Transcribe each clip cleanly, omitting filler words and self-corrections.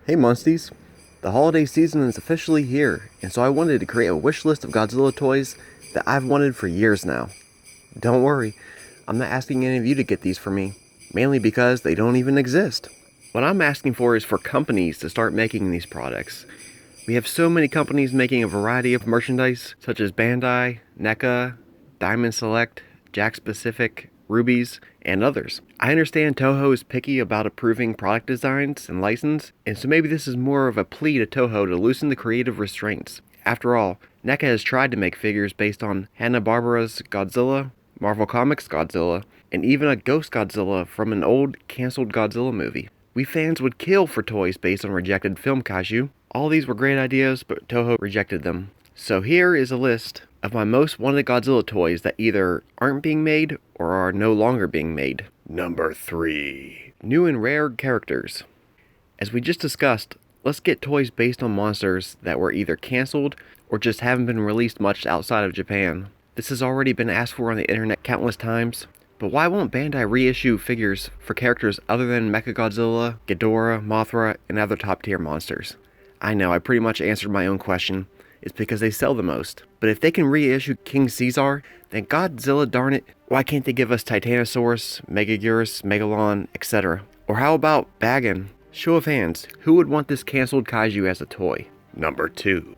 Hey Munsties! The holiday season is officially here, and so I wanted to create a wish list of Godzilla toys that I've wanted for years now. Don't worry, I'm not asking any of you to get these for me, mainly because they don't even exist. What I'm asking for is for companies to start making these products. We have so many companies making a variety of merchandise, such as Bandai, NECA, Diamond Select, Jakks Pacific, Rubies, and others. I understand Toho is picky about approving product designs and license, and so maybe this is more of a plea to Toho to loosen the creative restraints. After all, NECA has tried to make figures based on Hanna-Barbera's Godzilla, Marvel Comics Godzilla, and even a Ghost Godzilla from an old, cancelled Godzilla movie. We fans would kill for toys based on rejected film kaiju. All these were great ideas, but Toho rejected them. So here is a list of my most wanted Godzilla toys that either aren't being made or are no longer being made. Number 3. New and rare characters. As we just discussed, let's get toys based on monsters that were either cancelled or just haven't been released much outside of Japan. This has already been asked for on the internet countless times, but why won't Bandai reissue figures for characters other than Mechagodzilla, Ghidorah, Mothra, and other top tier monsters? I know, I pretty much answered my own question. It's because they sell the most. But if they can reissue King Caesar, then Godzilla darn it, why can't they give us Titanosaurus, Megaguirus, Megalon, etc.? Or how about Bagan? Show of hands, who would want this cancelled kaiju as a toy? Number 2.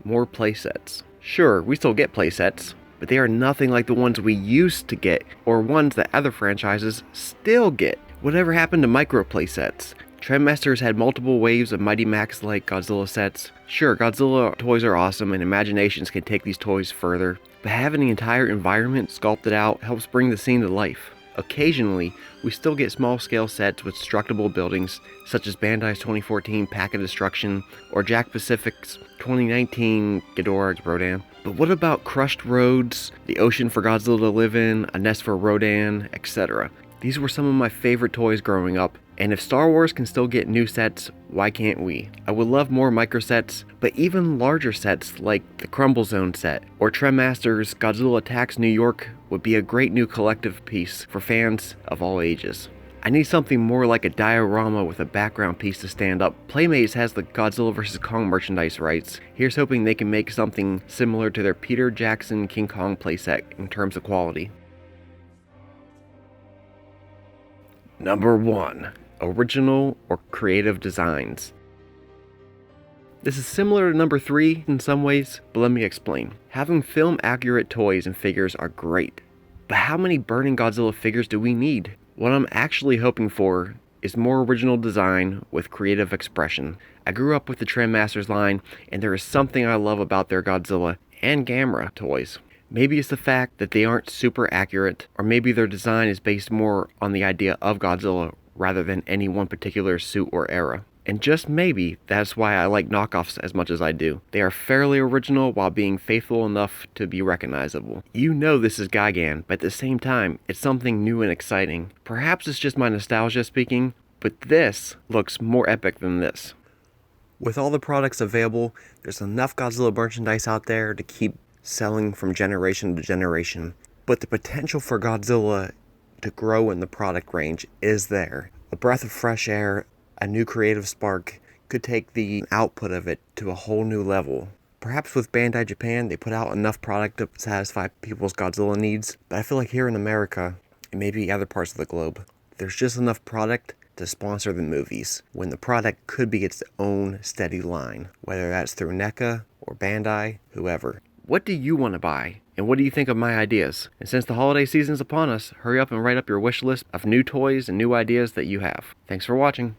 More playsets. Sure, we still get playsets, but they are nothing like the ones we used to get, or ones that other franchises still get. Whatever happened to micro playsets? Trendmasters had multiple waves of Mighty Max-like Godzilla sets. Sure, Godzilla toys are awesome and imaginations can take these toys further, but having the entire environment sculpted out helps bring the scene to life. Occasionally, we still get small-scale sets with destructible buildings, such as Bandai's 2014 Pack of Destruction or Jakks Pacific's 2019 Ghidorah Rodan. But what about crushed roads, the ocean for Godzilla to live in, a nest for Rodan, etc.? These were some of my favorite toys growing up, and if Star Wars can still get new sets, why can't we? I would love more micro sets, but even larger sets like the Crumble Zone set or Trendmasters Godzilla Attacks New York would be a great new collective piece for fans of all ages. I need something more like a diorama with a background piece to stand up. Playmates has the Godzilla vs. Kong merchandise rights. Here's hoping they can make something similar to their Peter Jackson King Kong playset in terms of quality. Number 1. Original or creative designs. This is similar to number 3 in some ways, but let me explain. Having film accurate toys and figures are great, but how many Burning Godzilla figures do we need? What I'm actually hoping for is more original design with creative expression. I grew up with the Trendmasters line, and there is something I love about their Godzilla and Gamera toys. Maybe it's the fact that they aren't super accurate, or maybe their design is based more on the idea of Godzilla rather than any one particular suit or era. And just maybe that's why I like knockoffs as much as I do. They are fairly original while being faithful enough to be recognizable. You know this is Gigan, but at the same time, it's something new and exciting. Perhaps it's just my nostalgia speaking, but this looks more epic than this. With all the products available, there's enough Godzilla merchandise out there to keep selling from generation to generation. But the potential for Godzilla to grow in the product range is there. A breath of fresh air, a new creative spark could take the output of it to a whole new level. Perhaps with Bandai Japan, they put out enough product to satisfy people's Godzilla needs, but I feel like here in America, and maybe other parts of the globe, there's just enough product to sponsor the movies, when the product could be its own steady line, whether that's through NECA or Bandai, whoever. What do you want to buy? And what do you think of my ideas? And since the holiday season's upon us, hurry up and write up your wish list of new toys and new ideas that you have. Thanks for watching.